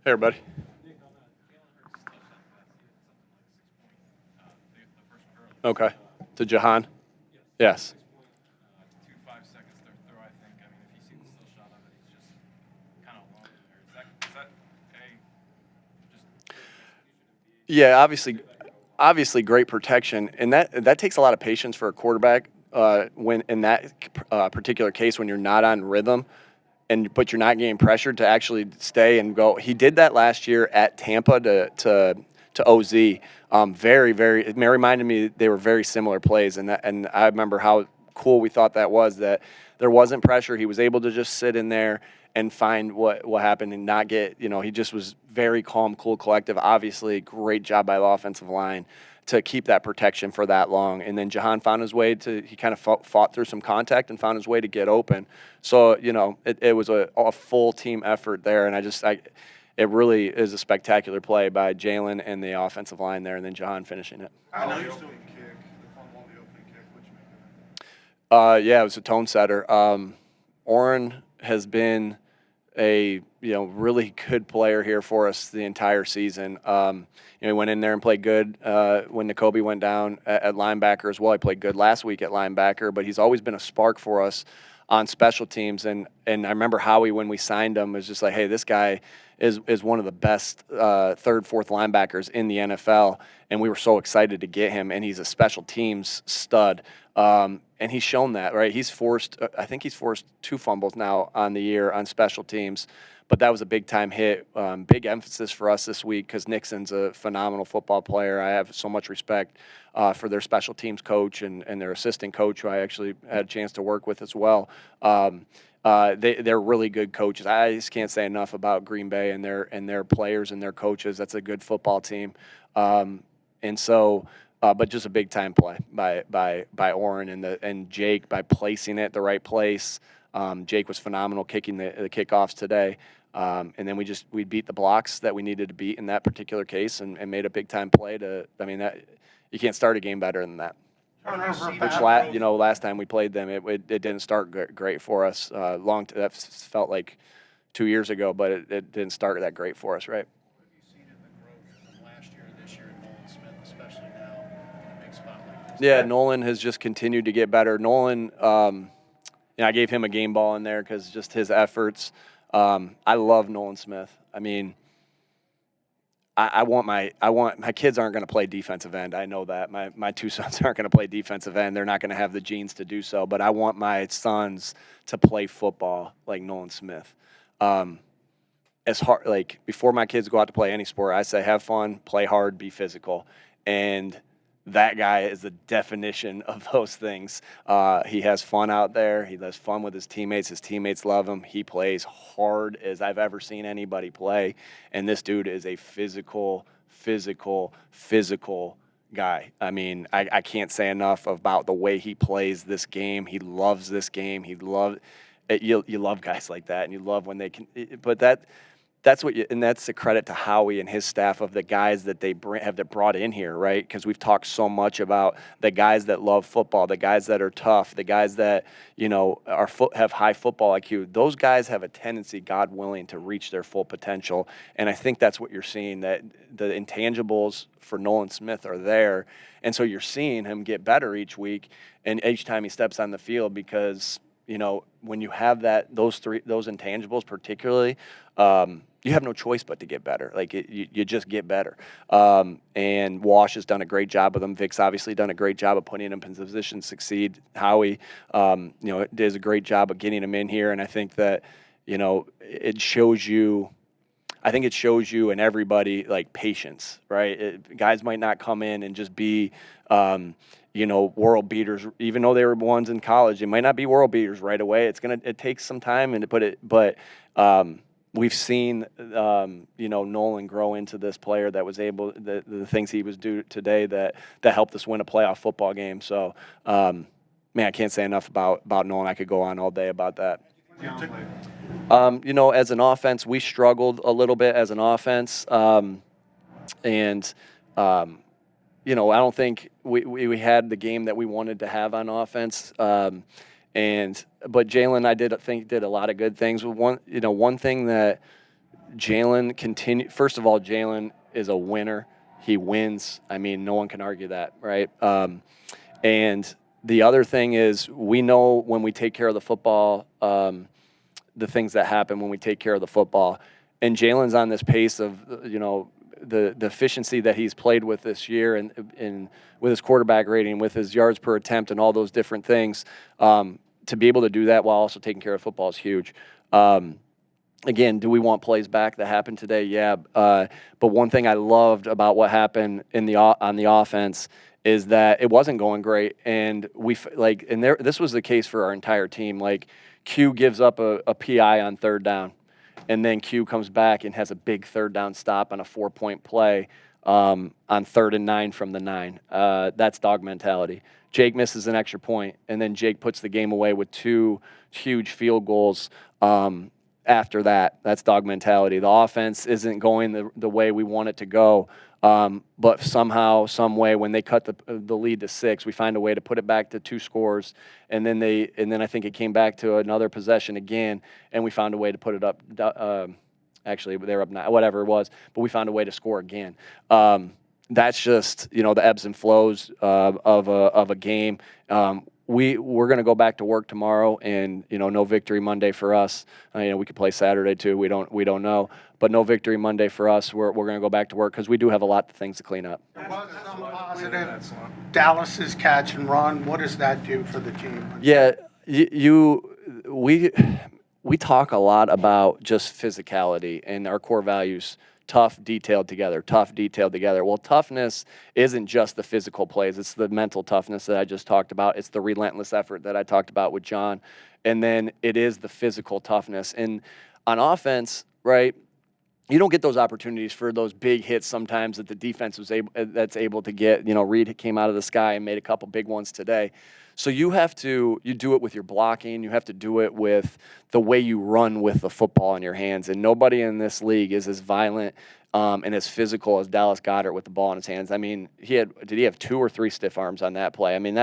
Hey, everybody. Okay. To Jahan? Yes. Yeah, obviously great protection, and that takes a lot of patience for a quarterback. When in that particular case, when you're not on rhythm, but you're not getting pressured to actually stay and go. He did that last year at Tampa to OZ. Very, very. It reminded me they were very similar plays, and I remember how cool we thought that was. That there wasn't pressure. He was able to just sit in there and find what happened and not get. He just was very calm, cool, collective. Obviously, great job by the offensive line to keep that protection for that long. And then Jahan found his way he kind of fought through some contact and found his way to get open. So, it was a full team effort there. And it really is a spectacular play by Jalen and the offensive line there, and then Jahan finishing it. I know you're still in kick, the opening kick. What'd you make of that? Yeah, it was a tone setter. Oren has been a really good player here for us the entire season. He went in there and played good when N'Kobe went down at linebacker as well. He played good last week at linebacker, but he's always been a spark for us on special teams. And I remember Howie, when we signed him, was just like, hey, this guy is one of the best third, fourth linebackers in the NFL, and we were so excited to get him. And he's a special teams stud. And he's shown that, right? I think he's forced 2 fumbles now on the year on special teams, but that was a big-time hit. Big emphasis for us this week because Nixon's a phenomenal football player. I have so much respect for their special teams coach and their assistant coach, who I actually had a chance to work with as well. They're really good coaches. I just can't say enough about Green Bay and their players and their coaches. That's a good football team. But just a big time play by Oren and Jake by placing it the right place. Jake was phenomenal kicking the kickoffs today. And then we beat the blocks that we needed to beat in that particular case and made a big time play you can't start a game better than that. Last time we played them, it didn't start great for us. That felt like 2 years ago, but it didn't start that great for us, right? What have you seen in the growth from last year and this year in Nolan Smith, especially now in a big spot like this? Yeah, Nolan has just continued to get better. Nolan, I gave him a game ball in there because just his efforts. I love Nolan Smith. I mean, I want my kids aren't going to play defensive end. I know that my 2 sons aren't going to play defensive end. They're not going to have the genes to do so. But I want my sons to play football like Nolan Smith. As hard, like before my kids go out to play any sport, I say have fun, play hard, be physical, and that guy is the definition of those things. He has fun out there. He has fun with his teammates. His teammates love him. He plays hard as I've ever seen anybody play. And this dude is a physical guy. I mean, I can't say enough about the way he plays this game. He loves this game. You love guys like that, and you love when they can. But that's a credit to Howie and his staff of the guys that they have brought in here, right? Because we've talked so much about the guys that love football, the guys that are tough, the guys that have high football IQ. Those guys have a tendency, God willing, to reach their full potential, and I think that's what you're seeing. That the intangibles for Nolan Smith are there, and so you're seeing him get better each week and each time he steps on the field because when you have those intangibles particularly. You have no choice but to get better. Like you just get better. And Wash has done a great job with them. Vic's obviously done a great job of putting him in position to succeed. Howie, does a great job of getting him in here. And I think that, it shows you. I think it shows you and everybody like patience, right? Guys might not come in and just be, world beaters. Even though they were ones in college, they might not be world beaters right away. It takes some time but we've seen, Nolan grow into this player that was able, the things he was doing today that helped us win a playoff football game. So, I can't say enough about Nolan. I could go on all day about that. As an offense, we struggled a little bit as an offense. I don't think we had the game that we wanted to have on offense. But Jalen, I did a lot of good things. One thing that Jalen first of all, Jalen is a winner. He wins. I mean, no one can argue that, right? And the other thing is, we know when we take care of the football, the things that happen when we take care of the football. And Jalen's on this pace of, the efficiency that he's played with this year, and with his quarterback rating, with his yards per attempt, and all those different things. To be able to do that while also taking care of football is huge. Again, do we want plays back that happened today? Yeah. But one thing I loved about what happened on the offense is that it wasn't going great, and this was the case for our entire team. Like, Q gives up a PI on third down, and then Q comes back and has a big third down stop on a 4-point play on 3rd and 9 from the 9. That's dog mentality. Jake misses an extra point, and then Jake puts the game away with 2 huge field goals after that. That's dog mentality. The offense isn't going the way we want it to go, but somehow, some way, when they cut the lead to 6, we find a way to put it back to 2 scores, and then I think it came back to another possession again, and we found a way to put it up. Actually, they were up 9, whatever it was, but we found a way to score again. That's just the ebbs and flows of a game. We're going to go back to work tomorrow, and no victory Monday for us. We could play Saturday too. We don't know, but no victory Monday for us. We're going to go back to work because we do have a lot of things to clean up. There was some positive. Dallas's catch and run. What does that do for the team? Yeah, we talk a lot about just physicality and our core values. Tough, detailed together. Well, toughness isn't just the physical plays. It's the mental toughness that I just talked about. It's the relentless effort that I talked about with John. And then it is the physical toughness. And on offense, right, you don't get those opportunities for those big hits sometimes that the defense that's able to get. Reed came out of the sky and made a couple big ones today. So you do it with your blocking. You have to do it with the way you run with the football in your hands. And nobody in this league is as violent and as physical as Dallas Goedert with the ball in his hands. I mean, did he have 2 or 3 stiff arms on that play? I mean,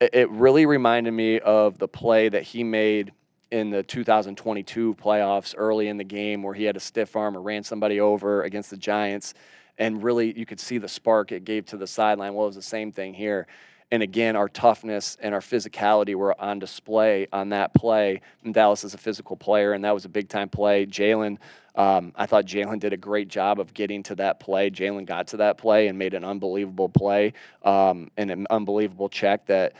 it really reminded me of the play that he made in the 2022 playoffs early in the game, where he had a stiff arm or ran somebody over against the Giants. And really, you could see the spark it gave to the sideline. Well, it was the same thing here. And again, our toughness and our physicality were on display on that play. And Dallas is a physical player, and that was a big-time play. Jalen, I thought Jalen did a great job of getting to that play. Jalen got to that play and made an unbelievable play and an unbelievable check that,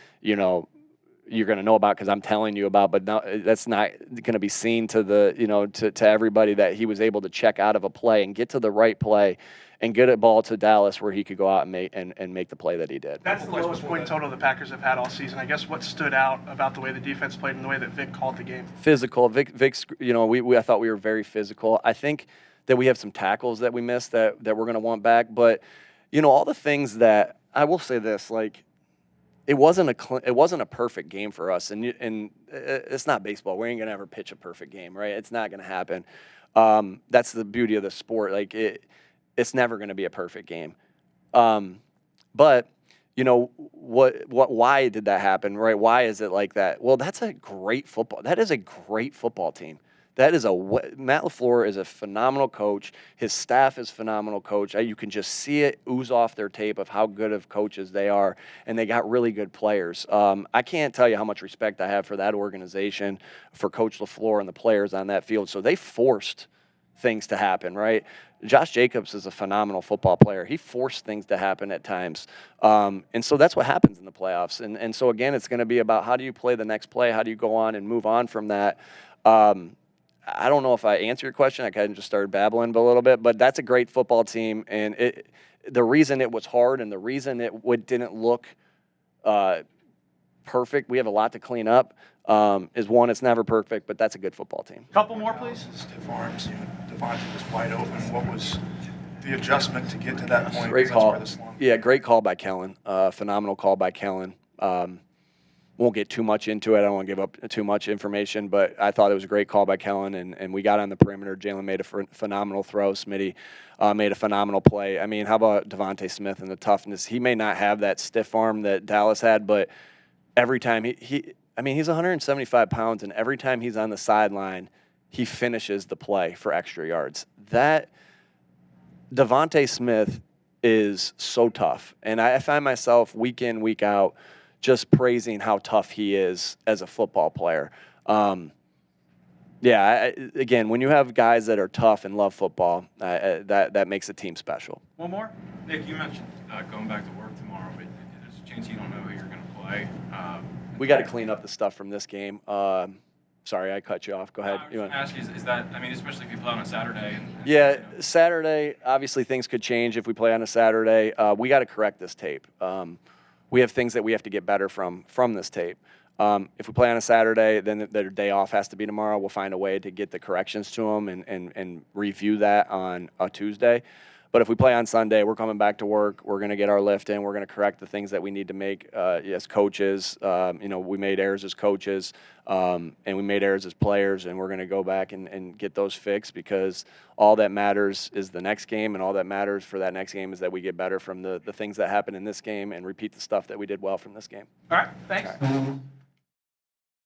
you're going to know about because I'm telling you about, but no, that's not going to be seen to to everybody, that he was able to check out of a play and get to the right play and get a ball to Dallas where he could go out and make the play that he did. That's the lowest point total the Packers have had all season. I guess what stood out about the way the defense played and the way that Vic called the game? Physical. Vic's, I thought we were very physical. I think that we have some tackles that we missed that we're going to want back. But, all the things that – I will say this, like, it wasn't a perfect game for us, and it's not baseball. We ain't gonna ever pitch a perfect game, right? It's not gonna happen. That's the beauty of the sport. Like, it's never gonna be a perfect game. But why did that happen, right? Why is it like that? Well, that is a great football team. Matt LaFleur is a phenomenal coach. His staff is phenomenal coach. You can just see it ooze off their tape of how good of coaches they are, and they got really good players. I can't tell you how much respect I have for that organization, for Coach LaFleur and the players on that field. So they forced things to happen, right? Josh Jacobs is a phenomenal football player. He forced things to happen at times. And so that's what happens in the playoffs. And so, again, it's going to be about how do you play the next play? How do you go on and move on from that? I don't know if I answered your question. I kind of just started babbling a little bit, but that's a great football team. And the reason it was hard and the reason it didn't look perfect, we have a lot to clean up, is one, it's never perfect, but that's a good football team. Couple more, please. Stiff arms, Devontae was wide open. What was the adjustment to get to that point? Great call. Yeah, great call by Kellen. Phenomenal call by Kellen. Won't get too much into it. I don't want to give up too much information, but I thought it was a great call by Kellen, and we got on the perimeter. Jalen made a phenomenal throw. Smitty made a phenomenal play. I mean, how about Devontae Smith and the toughness? He may not have that stiff arm that Dallas had, but every time he's 175 pounds, and every time he's on the sideline, he finishes the play for extra yards. That Devontae Smith is so tough, and I find myself week in, week out just praising how tough he is as a football player. Again, when you have guys that are tough and love football, that makes a team special. One more? Nick, you mentioned going back to work tomorrow, but there's a chance you don't know who you're going to play. We got to clean up the stuff from this game. Sorry, I cut you off. Go ahead. I was going to ask you, is that, I mean, especially if you play on a Saturday. Yeah, Saturday, obviously things could change if we play on a Saturday. We got to correct this tape. We have things that we have to get better from this tape. If we play on a Saturday, then their day off has to be tomorrow. We'll find a way to get the corrections to them and review that on a Tuesday. But if we play on Sunday, we're coming back to work. We're going to get our lift in. We're going to correct the things that we need to make as coaches. We made errors as coaches, and we made errors as players, and we're going to go back and get those fixed, because all that matters is the next game, and all that matters for that next game is that we get better from the things that happen in this game and repeat the stuff that we did well from this game. All right, thanks.